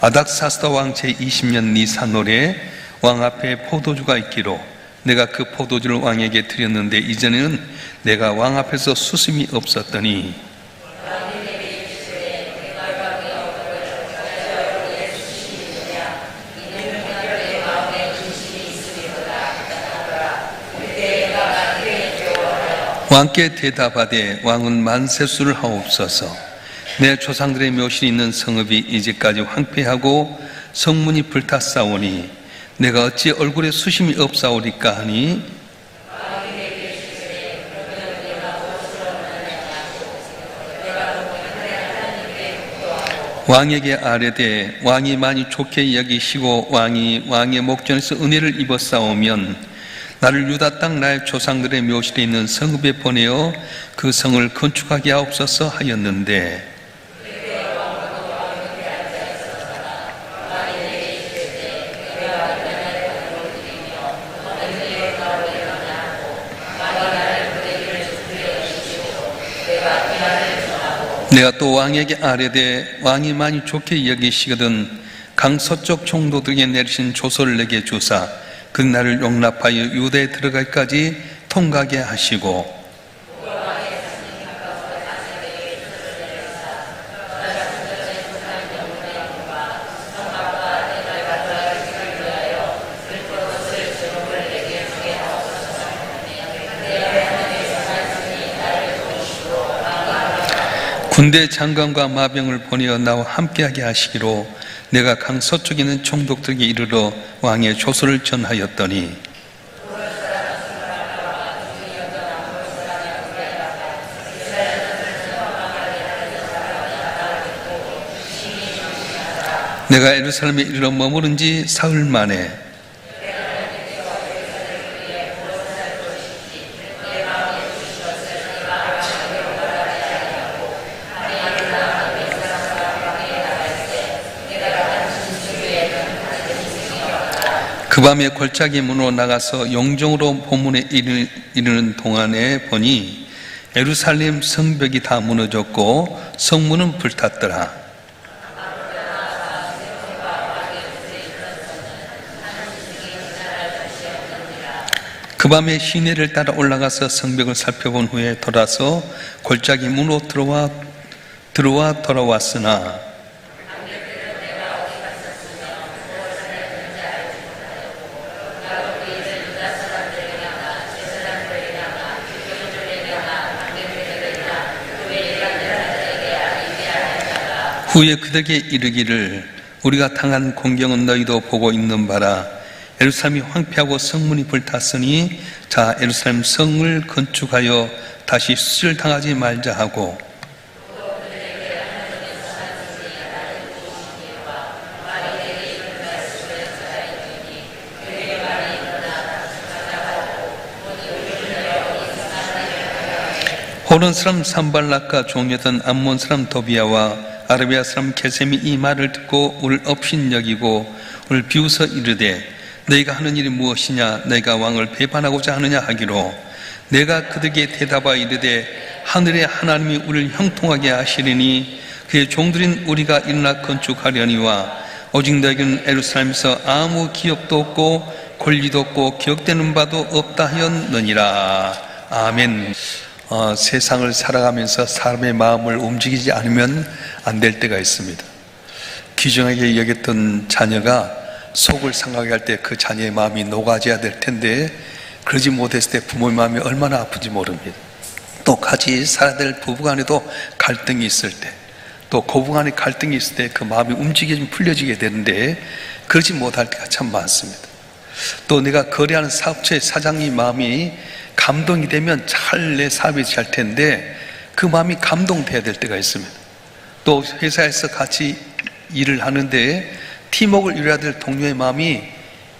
아닥사스다 왕 제20년 니산월에 왕 앞에 포도주가 있기로 내가 그 포도주를 왕에게 드렸는데 이전에는 내가 왕 앞에서 수심이 없었더니 왕께 대답하되 왕은 만세수를 하옵소서. 내 조상들의 묘실이 있는 성읍이 이제까지 황폐하고 성문이 불탔사오니 내가 어찌 얼굴에 수심이 없사오리까 하니 왕에게 아뢰되 왕이 많이 좋게 여기시고 왕이 왕의 목전에서 은혜를 입었사오면 나를 유다 땅 나의 조상들의 묘실에 있는 성읍에 보내어 그 성을 건축하게 하옵소서 하였는데 내가 또 왕에게 아뢰되 왕이 많이 좋게 여기시거든 강 서쪽 총독들에게 내리신 조서를 내게 주사 그 나를 용납하여 유대에 들어갈까지 통과하게 하시고 군대 장관과 마병을 보내어 나와 함께하게 하시기로 내가 강 서쪽에 있는 총독들에게 이르러 왕의 조서를 전하였더니 내가 예루살렘에 이르러 머무른 지 사흘 만에 그 밤에 골짜기 문으로 나가서 영종으로 본문에 이르는 동안에 보니 예루살렘 성벽이 다 무너졌고 성문은 불탔더라. 그 밤에 시내를 따라 올라가서 성벽을 살펴본 후에 돌아서 골짜기 문으로 돌아왔으나 후에 그들에게 이르기를 우리가 당한 공경은 너희도 보고 있는 바라. 예루살렘이 황폐하고 성문이 불탔으니 자 예루살렘 성을 건축하여 다시 수치를 당하지 말자 하고 호론 사람 산발락과 종이었던 암몬 사람 도비아와 아라비아 사람 게셈이 이 말을 듣고 우리를 업신여기고 우리를 비웃어 이르되 너희가 하는 일이 무엇이냐 너희가 왕을 배반하고자 하느냐 하기로 내가 그들에게 대답하여 이르되 하늘의 하나님이 우리를 형통하게 하시리니 그의 종들인 우리가 일어나 건축하려니와 오직 너희는 예루살렘에서 아무 기업도 없고 권리도 없고 기억되는 바도 없다 하였느니라. 아멘. 세상을 살아가면서 사람의 마음을 움직이지 않으면 안 될 때가 있습니다. 귀중하게 여겼던 자녀가 속을 상하게 할 때 그 자녀의 마음이 녹아져야 될 텐데 그러지 못했을 때 부모의 마음이 얼마나 아픈지 모릅니다. 또 같이 살아야 될 부부간에도 갈등이 있을 때 또 고부간에 갈등이 있을 때 그 마음이 움직이면 풀려지게 되는데 그러지 못할 때가 참 많습니다. 또 내가 거래하는 사업체의 사장님 마음이 감동이 되면 잘 내 사업이 잘 텐데 그 마음이 감동돼야 될 때가 있습니다. 또 회사에서 같이 일을 하는데 팀워크를 이루어야 될 동료의 마음이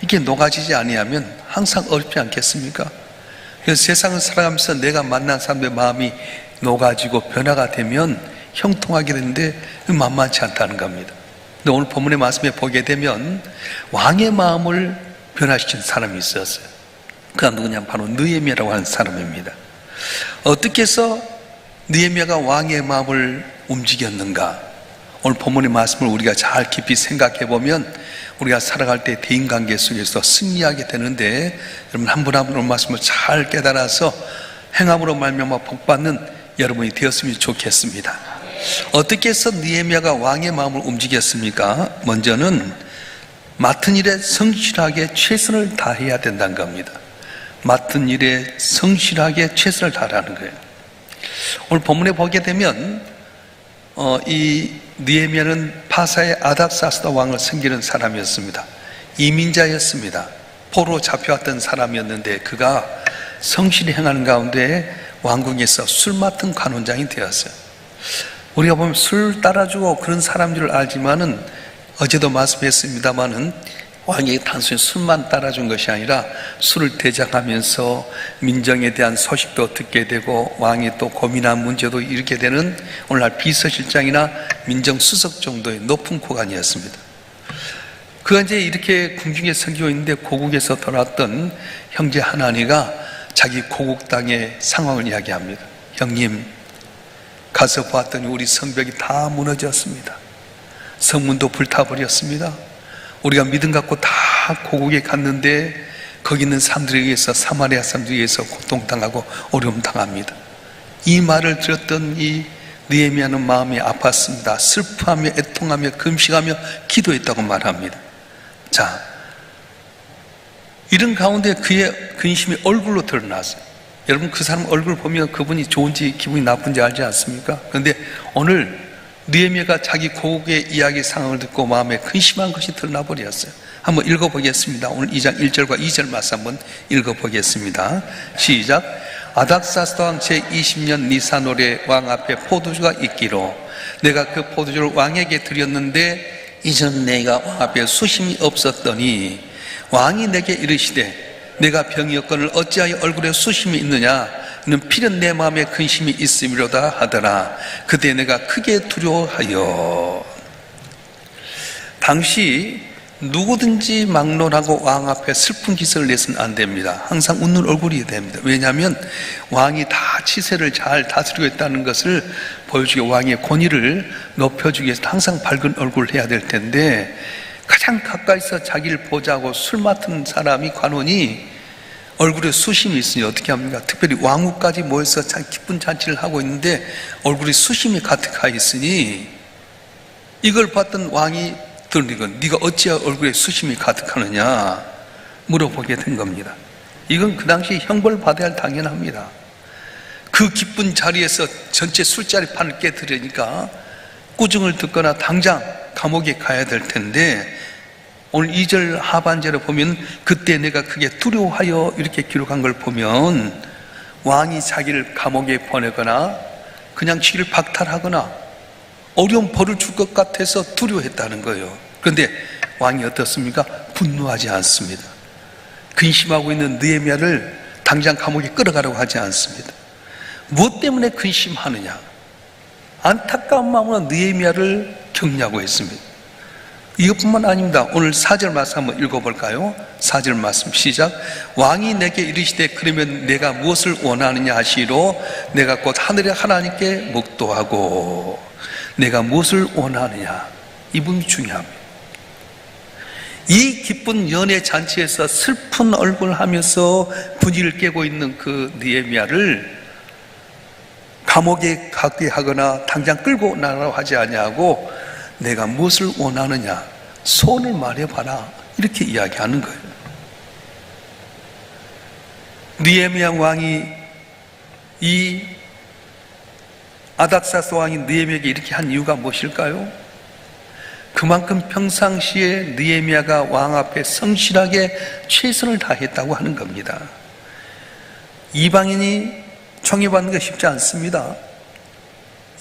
이게 녹아지지 아니하면 항상 어렵지 않겠습니까? 그래서 세상을 살아가면서 내가 만난 사람들의 마음이 녹아지고 변화가 되면 형통하게 되는데 만만치 않다는 겁니다. 근데 오늘 본문의 말씀에 보게 되면 왕의 마음을 변화시킨 사람이 있었어요. 그가 누구냐? 바로 느헤미야라고 하는 사람입니다. 어떻게 해서 느헤미야가 왕의 마음을 움직였는가? 오늘 본문의 말씀을 우리가 잘 깊이 생각해 보면 우리가 살아갈 때 대인관계 속에서 승리하게 되는데, 여러분 한 분 한 분 말씀을 잘 깨달아서 행함으로 말미암아 복받는 여러분이 되었으면 좋겠습니다. 어떻게 해서 느헤미야가 왕의 마음을 움직였습니까? 먼저는 맡은 일에 성실하게 최선을 다해야 된다는 겁니다. 맡은 일에 성실하게 최선을 다하라는 거예요. 오늘 본문에 보게 되면 이 느헤미야는 파사의 아닥사스다 왕을 섬기는 사람이었습니다. 이민자였습니다. 포로 잡혀왔던 사람이었는데 그가 성실히 행하는 가운데 왕궁에서 술 맡은 관원장이 되었어요. 우리가 보면 술 따라주고 그런 사람인 줄 알지만은, 어제도 말씀했습니다마는 왕이 단순히 술만 따라준 것이 아니라 술을 대장하면서 민정에 대한 소식도 듣게 되고 왕이 또 고민한 문제도 일으게 되는 오늘날 비서실장이나 민정수석 정도의 높은 고관이었습니다. 그가 이제 이렇게 궁중에 섬기고 있는데 고국에서 돌아왔던 형제 하나니가 자기 고국 땅의 상황을 이야기합니다. 형님, 가서 보았더니 우리 성벽이 다 무너졌습니다. 성문도 불타버렸습니다. 우리가 믿음 갖고 다 고국에 갔는데 거기 있는 사람들에 의해서, 사마리아 사람들에 의해서 고통당하고 어려움 당합니다. 이 말을 들었던 이 느헤미야는 마음이 아팠습니다. 슬퍼하며 애통하며 금식하며 기도했다고 말합니다. 자, 이런 가운데 그의 근심이 얼굴로 드러났어요. 여러분, 그 사람 얼굴 보면 그분이 좋은지 기분이 나쁜지 알지 않습니까? 그런데 오늘 느헤미야가 자기 고국의 이야기 상황을 듣고 마음에 근심한 것이 드러나 버렸어요. 한번 읽어보겠습니다. 오늘 2장 1절과 2절 말씀 한번 읽어보겠습니다. 시작. 아닥사스다 왕 제20년 니산월에 왕 앞에 포도주가 있기로 내가 그 포도주를 왕에게 드렸는데 이전 내가 왕 앞에 수심이 없었더니 왕이 내게 이르시되 내가 병이었거늘 어찌하여 얼굴에 수심이 있느냐? 이는 필연 내 마음에 근심이 있음이로다 하더라. 그때 내가 크게 두려워하여. 당시 누구든지 막론하고 왕 앞에 슬픈 기색을 내서는 안 됩니다. 항상 웃는 얼굴이 됩니다. 왜냐하면 왕이 다 치세를 잘 다스리고 있다는 것을 보여주기, 왕의 권위를 높여주기 위해서 항상 밝은 얼굴을 해야 될 텐데, 가장 가까이서 자기를 보자고 술 맡은 사람이, 관원이 얼굴에 수심이 있으니 어떻게 합니까? 특별히 왕후까지 모여서 참 기쁜 잔치를 하고 있는데 얼굴에 수심이 가득하 있으니 이걸 봤던 왕이 들으니까 네가 어찌하여 얼굴에 수심이 가득하느냐 물어보게 된 겁니다. 이건 그 당시 형벌 받아야 할 당연합니다. 그 기쁜 자리에서 전체 술자리 판을 깨뜨리니까 꾸중을 듣거나 당장 감옥에 가야 될 텐데, 오늘 2절 하반절에 보면 그때 내가 크게 두려워하여 이렇게 기록한 걸 보면 왕이 자기를 감옥에 보내거나 그냥 지를 박탈하거나 어려운 벌을 줄 것 같아서 두려워했다는 거예요. 그런데 왕이 어떻습니까? 분노하지 않습니다. 근심하고 있는 느헤미야를 당장 감옥에 끌어가라고 하지 않습니다. 무엇 때문에 근심하느냐? 안타까운 마음으로 느헤미야를 격려하고 있습니다. 이것뿐만 아닙니다. 오늘 4절 말씀 한번 읽어볼까요? 4절 말씀 시작. 왕이 내게 이르시되 그러면 내가 무엇을 원하느냐 하시로 내가 곧 하늘의 하나님께 묵도하고. 내가 무엇을 원하느냐, 이 부분이 중요합니다. 이 기쁜 연애 잔치에서 슬픈 얼굴을 하면서 분위기를 깨고 있는 그 느헤미야를 감옥에 가게 하거나 당장 끌고 나가라고 하지 아니하고 내가 무엇을 원하느냐, 소원을 말해봐라, 이렇게 이야기하는 거예요. 느헤미야 왕이, 이 아닥사스 왕이 느헤미야에게 이렇게 한 이유가 무엇일까요? 그만큼 평상시에 느헤미야가 왕 앞에 성실하게 최선을 다했다고 하는 겁니다. 이방인이 총애받는 게 쉽지 않습니다.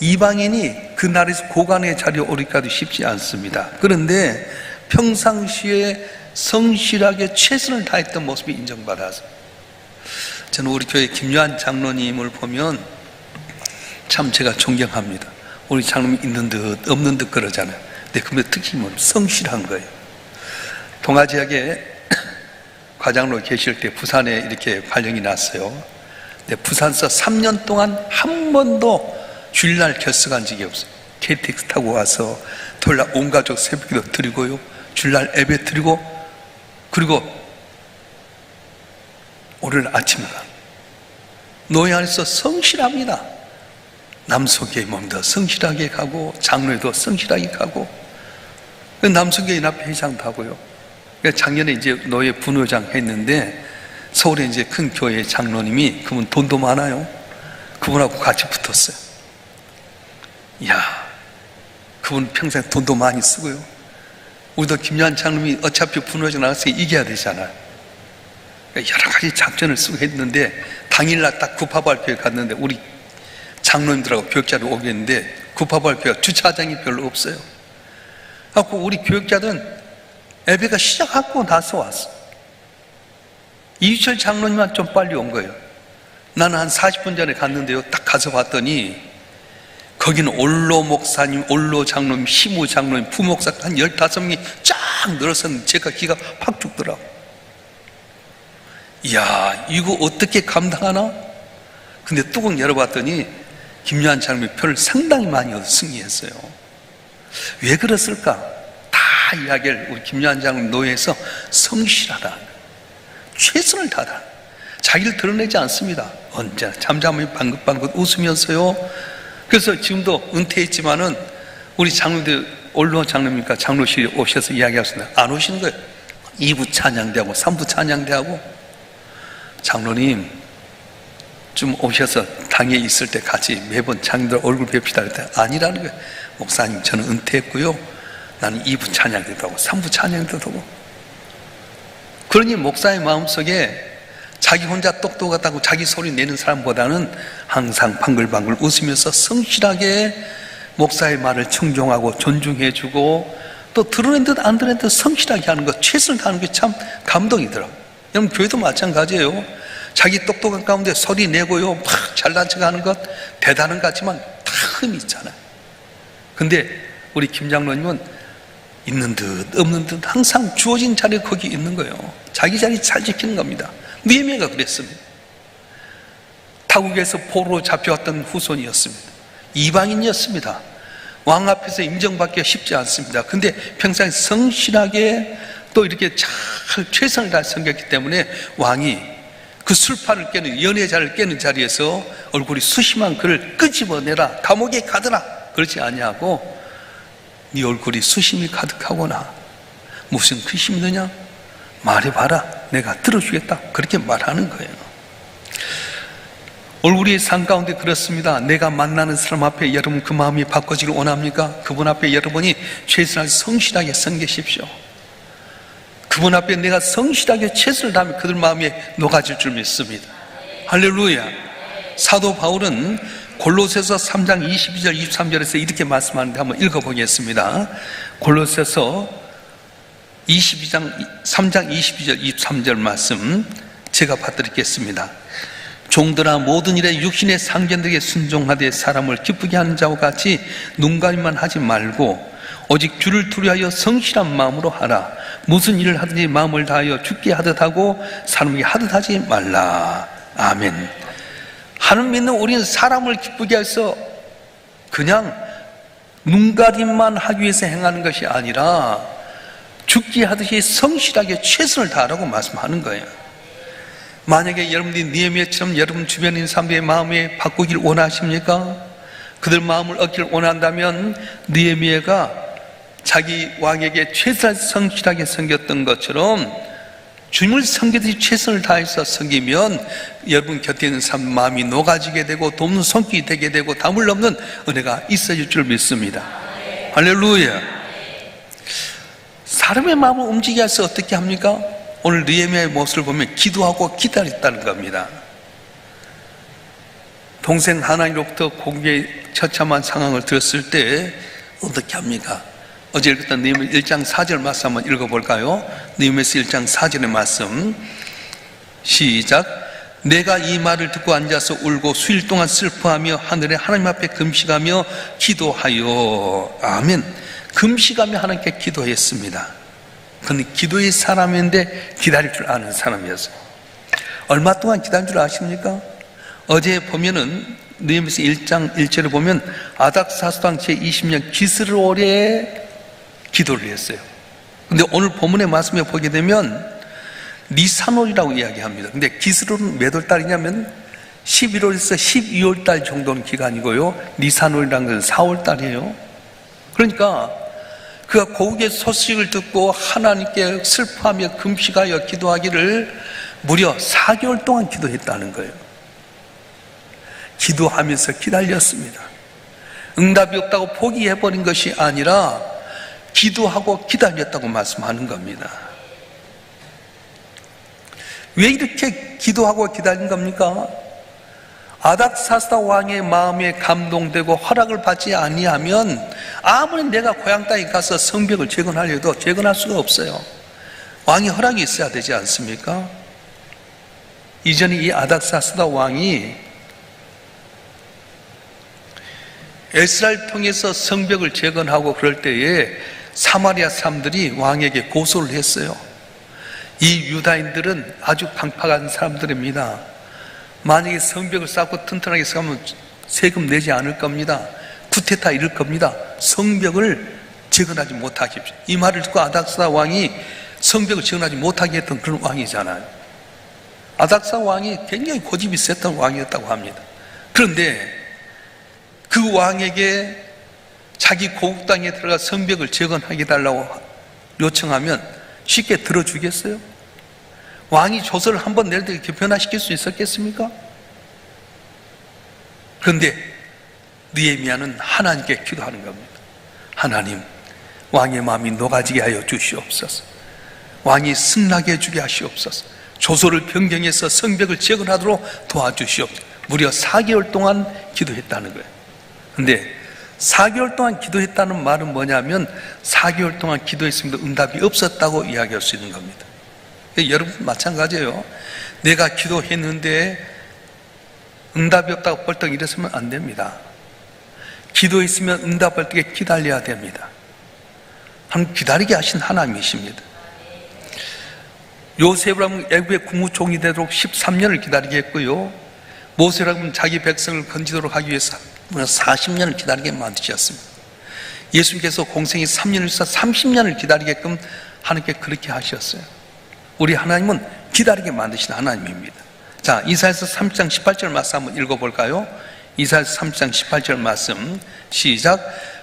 이방인이 그 나라에서 고관의 자리에 오르기까지 쉽지 않습니다. 그런데 평상시에 성실하게 최선을 다했던 모습이 인정받아서, 저는 우리 교회 김요한 장로님을 보면 참 제가 존경합니다. 우리 장로님 있는 듯 없는 듯 그러잖아요. 근데 그분의 특징은 성실한 거예요. 동아지역에 과장로 계실 때 부산에 이렇게 발령이 났어요. 근데 부산서 3년 동안 한 번도 주일날 결석한 적이 없어요. KTX 타고 와서 토요일날 온 가족 새벽기도 드리고요, 주일날 예배 드리고, 그리고 오늘 아침이가 노예 안에서 성실합니다. 남성교회 몸도 성실하게 가고 장로회도 성실하게 가고, 남성교회 앞에 회장도 하고요. 작년에 이제 노예 분회장 했는데 서울에 이제 큰 교회 장로님이, 그분 돈도 많아요. 그분하고 같이 붙었어요. 이야, 그분 평생 돈도 많이 쓰고요. 우리도 김요한 장로님이 어차피 분회장 나가서 이겨야 되잖아요. 여러 가지 작전을 쓰고 했는데 당일날 딱 구파발표에 갔는데 우리 장로님들하고 교육자를 오겠는데 구파발표가 주차장이 별로 없어요. 그래서 우리 교육자들은 예배가 시작하고 나서 왔어. 이유철 장로님만 좀 빨리 온 거예요. 나는 한 40분 전에 갔는데요, 딱 가서 봤더니 거기는 올로 목사님, 올로 장로님, 시무 장로님, 부목사 한 15명이 쫙 늘어섰는데 제가 기가 팍 죽더라고. 이야, 이거 어떻게 감당하나? 근데 뚜껑 열어봤더니 김요한 장로님이 표를 상당히 많이 얻어 승리했어요. 왜 그랬을까? 다 이야기를 우리 김요한 장로님 노예에서 성실하다, 최선을 다하다, 자기를 드러내지 않습니다. 언제나 잠잠히 방긋방긋 웃으면서요. 그래서 지금도 은퇴했지만은 우리 장로들, 올로 장로님이니까 장로실에 오셔서 이야기하셨는데 안 오시는 거예요. 2부 찬양대하고 3부 찬양대하고. 장로님 좀 오셔서 당에 있을 때 같이 매번 장로들 얼굴 뵙시다 그랬더니 아니라는 거예요. 목사님, 저는 은퇴했고요, 나는 2부 찬양대도 하고 3부 찬양대도 하고. 그러니 목사의 마음속에 자기 혼자 똑똑하다고 자기 소리 내는 사람보다는 항상 방글방글 웃으면서 성실하게 목사의 말을 청종하고 존중해주고, 또 드러낸 듯 안 드러낸 듯 성실하게 하는 것, 최선을 다하는 게 참 감동이더라고요. 여러분, 교회도 마찬가지예요. 자기 똑똑한 가운데 소리 내고요, 막 잘난 척 하는 것 대단한 것 같지만 다 흠이 있잖아요. 근데 우리 김 장로님은 있는 듯 없는 듯 항상 주어진 자리에 거기 있는 거예요. 자기 자리 잘 지키는 겁니다. 느헤미야가 그랬습니다. 타국에서 포로로 잡혀왔던 후손이었습니다. 이방인이었습니다. 왕 앞에서 인정받기가 쉽지 않습니다. 근데 평생 성실하게 또 이렇게 잘 최선을 다해 섬겼기 때문에 왕이 그 술판을 깨는, 연회자를 깨는 자리에서 얼굴이 수심한 그를 끄집어내라, 감옥에 가더라, 그렇지 아니하고 네 얼굴이 수심이 가득하구나, 무슨 근심이 있느냐, 말해봐라, 내가 들어주겠다, 그렇게 말하는 거예요. 얼굴이 산 가운데 그렇습니다. 내가 만나는 사람 앞에 여러분 그 마음이 바꿔지길 원합니까? 그분 앞에 여러분이 최선을 성실하게 섬기십시오. 그분 앞에 내가 성실하게 최선을 다하면 그들 마음에 녹아질 줄 믿습니다. 할렐루야. 사도 바울은 골로새서 3장 22절 23절에서 이렇게 말씀하는데 한번 읽어보겠습니다. 골로새서 3장 22절 23절 말씀 제가 받드리겠습니다. 종들아, 모든 일에 육신의 상견들에게 순종하되 사람을 기쁘게 하는 자와 같이 눈가림만 하지 말고 오직 주를 두려하여 성실한 마음으로 하라. 무슨 일을 하든지 마음을 다하여 주께 하듯 하고 사람에게 하듯 하지 말라. 아멘. 하나님 믿는 우리는 사람을 기쁘게 해서 그냥 눈가림만 하기 위해서 행하는 것이 아니라 죽게 하듯이 성실하게 최선을 다하라고 말씀하는 거예요. 만약에 여러분들이 느헤미야처럼 여러분 주변에 있는 사람들의 마음에 바꾸길 원하십니까? 그들 마음을 얻기를 원한다면 느헤미야가 자기 왕에게 최선을 성실하게 섬겼던 것처럼 주님을 섬기듯이 최선을 다해서 섬기면 여러분 곁에 있는 사람 마음이 녹아지게 되고 돕는 손길이 되게 되고 담을 넘는 은혜가 있어질 줄 믿습니다. 할렐루야. 사람의 마음을 움직이게 해서 어떻게 합니까? 오늘 느헤미야의 모습을 보면 기도하고 기다렸다는 겁니다. 동생 하나님으로부터 공개의 처참한 상황을 들었을 때 어떻게 합니까? 어제 읽었던 느헤미야 1장 4절 말씀 한번 읽어볼까요? 느헤미야서 1장 4절의 말씀 시작. 내가 이 말을 듣고 앉아서 울고 수일 동안 슬퍼하며 하늘에 하나님 앞에 금식하며 기도하여. 아멘. 금식하며 하나님께 기도했습니다. 그는 기도의 사람인데 기다릴 줄 아는 사람이었어요. 얼마 동안 기다린 줄 아십니까? 어제 보면은 느헤미야서 1장 1절을 보면 아닥사스당 제20년 기스롤에 기도를 했어요. 근데 오늘 본문의 말씀에 보게 되면 니산월이라고 이야기합니다. 근데 기스롤은 몇 월 달이냐면 11월에서 12월 달 정도는 기간이고요, 니산월이라는 것은 4월 달이에요. 그러니까 그가 고국의 소식을 듣고 하나님께 슬퍼하며 금식하여 기도하기를 무려 4개월 동안 기도했다는 거예요. 기도하면서 기다렸습니다. 응답이 없다고 포기해버린 것이 아니라 기도하고 기다렸다고 말씀하는 겁니다. 왜 이렇게 기도하고 기다린 겁니까? 아닥사스다 왕의 마음에 감동되고 허락을 받지 아니하면 아무리 내가 고향 땅에 가서 성벽을 재건하려도 재건할 수가 없어요. 왕의 허락이 있어야 되지 않습니까? 이전에 이 아닥사스다 왕이 에스라를 통해서 성벽을 재건하고 그럴 때에 사마리아 사람들이 왕에게 고소를 했어요. 이 유다인들은 아주 강팍한 사람들입니다. 만약에 성벽을 쌓고 튼튼하게 쌓으면 세금 내지 않을 겁니다. 쿠데타 이룰 겁니다. 성벽을 재건하지 못하게 합시다. 이 말을 듣고 아닥사 왕이 성벽을 재건하지 못하게 했던 그런 왕이잖아요. 아닥사 왕이 굉장히 고집이 셌던 왕이었다고 합니다. 그런데 그 왕에게 자기 고국 땅에 들어가 성벽을 재건하게 달라고 요청하면 쉽게 들어주겠어요? 왕이 조서를 한번 낼 때 이렇게 변화시킬 수 있었겠습니까? 그런데 느헤미야는 하나님께 기도하는 겁니다. 하나님, 왕의 마음이 녹아지게 하여 주시옵소서. 왕이 승낙해 주게 하시옵소서. 조서를 변경해서 성벽을 재건하도록 도와주시옵소서. 무려 4개월 동안 기도했다는 거예요. 그런데 4개월 동안 기도했다는 말은 뭐냐면 4개월 동안 기도했음에도 응답이 없었다고 이야기할 수 있는 겁니다. 여러분 마찬가지예요. 내가 기도했는데 응답이 없다고 벌떡 일어서면 안 됩니다. 기도했으면 응답할 때 기다려야 됩니다. 하나님 기다리게 하신 하나님이십니다. 요셉을 하면 애굽의 국무총리 되도록 13년을 기다리게 했고요, 모세를 하면 자기 백성을 건지도록 하기 위해서 40년을 기다리게 만드셨습니다. 예수님께서 공생이 3년을 있어 30년을 기다리게끔 하나님께 그렇게 하셨어요. 우리 하나님은 기다리게 만드신 하나님입니다. 자, 이사야서 30장 18절 말씀 한번 읽어볼까요? 이사야서 30장 18절 말씀 시작.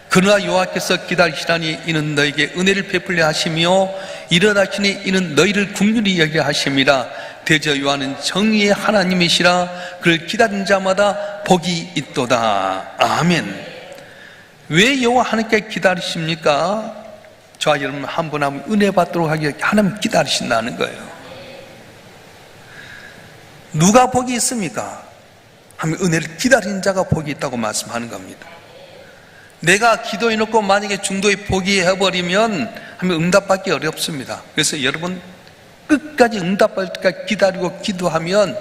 그러나 여호와께서 기다리시라니 이는 너에게 은혜를 베풀려 하시며 일어나시니 이는 너희를 긍휼히 여겨 하심이라. 대저 여호와는 정의의 하나님이시라. 그를 기다린 자마다 복이 있도다. 아멘. 왜 여호와 하나님께 기다리십니까? 저와 여러분 한 번 하면 은혜 받도록 하기 위해 하나님 기다리신다는 거예요. 누가 복이 있습니까? 하면 은혜를 기다리는 자가 복이 있다고 말씀하는 겁니다. 내가 기도해놓고 만약에 중도에 포기해버리면 하면 응답받기 어렵습니다. 그래서 여러분 끝까지 응답받을 때까지 기다리고 기도하면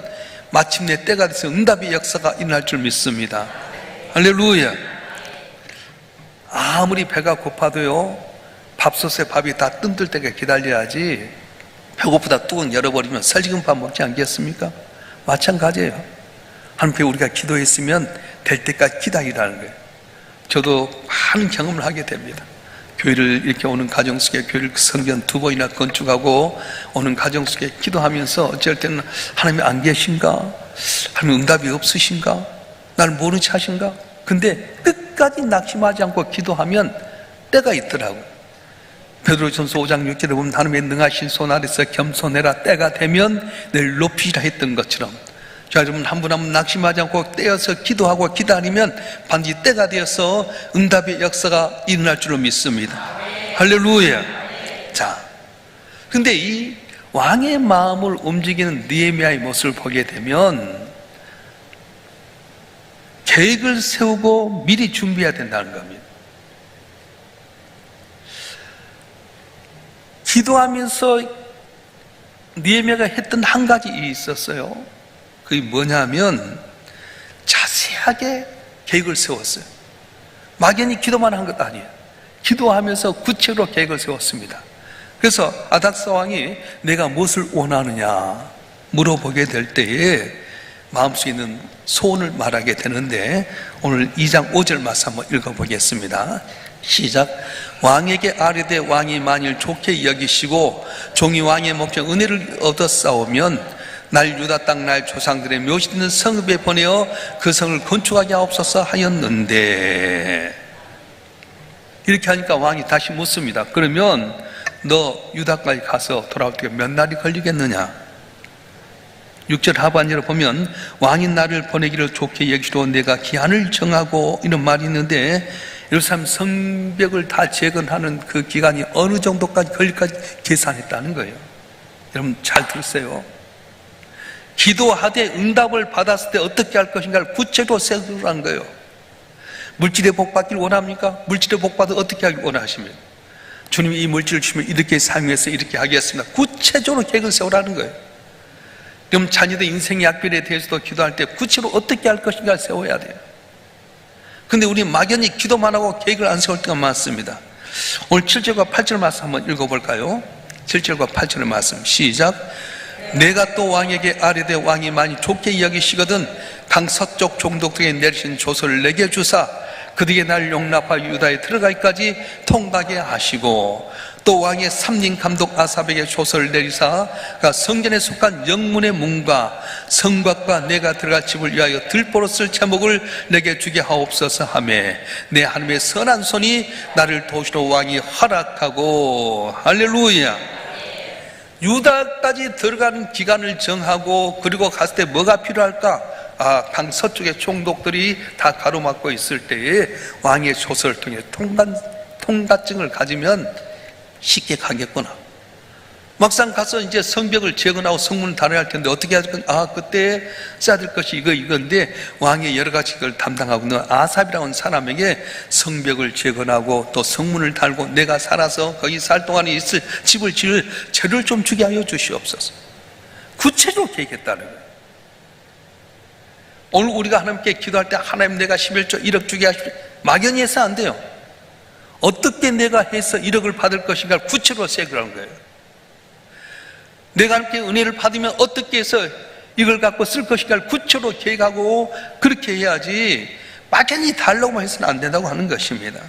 마침내 때가 돼서 응답의 역사가 일어날 줄 믿습니다. 할렐루야. 아무리 배가 고파도요, 밥솥에 밥이 다 뜸들 때까지 기다려야지 배고프다 뚜껑 열어버리면 설익은 밥 먹지 않겠습니까? 마찬가지예요. 하나님께 우리가 기도했으면 될 때까지 기다리라는 거예요. 저도 많은 경험을 하게 됩니다. 교회를 이렇게 오는 가정 속에 교회를 성전 2번이나 건축하고 오는 가정 속에 기도하면서 어쩔 때는 하나님이 안 계신가? 하나님 응답이 없으신가? 나를 모르는 채 하신가? 근데 끝까지 낙심하지 않고 기도하면 때가 있더라고요. 베드로전서 5장 6절에 보면 하나님의 능하신 손 아래서 겸손해라. 때가 되면 늘 높이라 했던 것처럼 자, 여러분 한 분 한 분 낙심하지 않고 떼어서 기도하고 기다리면 반드시 때가 되어서 응답의 역사가 일어날 줄로 믿습니다. 할렐루야. 자, 근데 이 왕의 마음을 움직이는 느헤미야의 모습을 보게 되면 계획을 세우고 미리 준비해야 된다는 겁니다. 기도하면서 느헤미야가 했던 한 가지 일이 있었어요. 그게 뭐냐면 자세하게 계획을 세웠어요. 막연히 기도만 한 것 아니에요. 기도하면서 구체적으로 계획을 세웠습니다. 그래서 아닥사 왕이 내가 무엇을 원하느냐 물어보게 될 때에 마음속에 있는 소원을 말하게 되는데, 오늘 2장 5절 말씀 한번 읽어보겠습니다. 시작. 왕에게 아뢰되 왕이 만일 좋게 여기시고 종이 왕의 목적 은혜를 얻어 싸우면 날 유다 땅 날 조상들의 묘시 있는 성읍에 보내어 그 성을 건축하게 하옵소서 하였는데, 이렇게 하니까 왕이 다시 묻습니다. 그러면 너 유다까지 가서 돌아올 때 몇 날이 걸리겠느냐? 6절 하반절을 보면 왕이 나를 보내기를 좋게 여기시로 내가 기한을 정하고 이런 말이 있는데, 예루살렘 성벽을 다 재건하는 그 기간이 어느 정도까지 걸릴까지 계산했다는 거예요. 여러분 잘 들으세요. 기도하되 응답을 받았을 때 어떻게 할 것인가를 구체적으로 세우라는 거예요. 물질의 복 받기를 원합니까? 물질의 복 받아 어떻게 하길 원하십니까? 주님이 이 물질을 주시면 이렇게 사용해서 이렇게 하겠습니다. 구체적으로 계획을 세우라는 거예요. 그럼 자녀들 인생의 약별에 대해서도 기도할 때 구체로 어떻게 할 것인가를 세워야 돼요. 근데 우리 막연히 기도만 하고 계획을 안 세울 때가 많습니다. 오늘 7절과 8절 말씀 한번 읽어볼까요? 7절과 8절의 말씀 시작. 내가 또 왕에게 아뢰되 왕이 많이 좋게 여기시거든 강 서쪽 종족들에게 내리신 조서를 내게 주사 그들에게 날 용납하여 유다에 들어가기까지 통과하게 하시고, 또 왕의 삼림 감독 아삽에게 조서를 내리사 성전에 속한 영문의 문과 성곽과 내가 들어갈 집을 위하여 들보로 쓸 제목을 내게 주게 하옵소서 하며, 내 하나님의 선한 손이 나를 도우시러 왕이 허락하고. 할렐루야. 유다까지 들어가는 기간을 정하고, 그리고 갔을 때 뭐가 필요할까? 강 서쪽의 총독들이 다 가로막고 있을 때에 왕의 조서를 통해 통과증을 가지면 쉽게 가겠구나. 막상 가서 이제 성벽을 재건하고 성문을 달아야 할 텐데 어떻게 하지? 그때 써야 될 것이 이건데, 왕의 여러 가지 걸 담당하고 있는 아삽이라는 사람에게 성벽을 재건하고 또 성문을 달고 내가 살아서 거기 살 동안에 있을 집을 지을 재를 좀 주게 하여 주시옵소서. 구체적으로 계획했다는 거예요. 오늘 우리가 하나님께 기도할 때 하나님 내가 11조 1억 주게 하십시오. 막연히 해서 안 돼요. 어떻게 내가 해서 1억을 받을 것인가 구체로 세우라는 거예요. 내가 하나님께 은혜를 받으면 어떻게 해서 이걸 갖고 쓸 것인가 구체로 계획하고 그렇게 해야지 막연히 달라고만 해서는 안 된다고 하는 것입니다.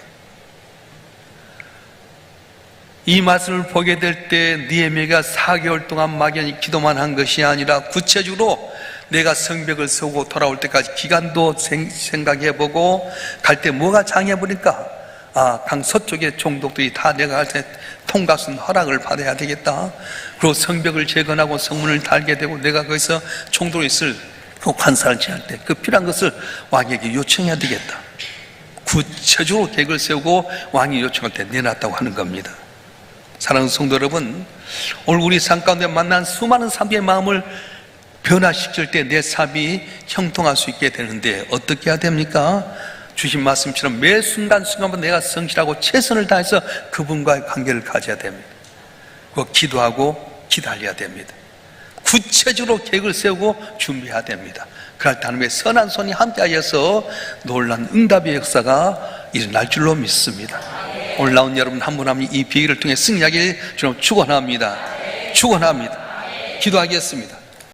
이 말씀을 보게 될 때 느헤미야가 4개월 동안 막연히 기도만 한 것이 아니라 구체적으로 내가 성벽을 세우고 돌아올 때까지 기간도 생각해보고, 갈 때 뭐가 장애버릴까? 강 서쪽의 총독들이 다 내가 갈 때 통과선 허락을 받아야 되겠다. 그리고 성벽을 재건하고 성문을 달게 되고 내가 거기서 총독이 있을 그 관사를 지할 때 그 필요한 것을 왕에게 요청해야 되겠다. 구체적으로 계획을 세우고 왕이 요청할 때 내놨다고 하는 겁니다. 사랑하는 성도 여러분, 오늘 우리 삶 가운데 만난 수많은 사람의 마음을 변화시킬 때 내 삶이 형통할 수 있게 되는데 어떻게 해야 됩니까? 주신 말씀처럼 매 순간순간마다 내가 성실하고 최선을 다해서 그분과의 관계를 가져야 됩니다. 그리고 기도하고 기다려야 됩니다. 구체적으로 계획을 세우고 준비해야 됩니다. 그럴 때 하나님의 선한 손이 함께하여서 놀라운 응답의 역사가 일어날 줄로 믿습니다. 오늘 나온 여러분 한 분 한 분이 이 비결을 통해 승리하길 주님 축원합니다. 축원합니다. 기도하겠습니다.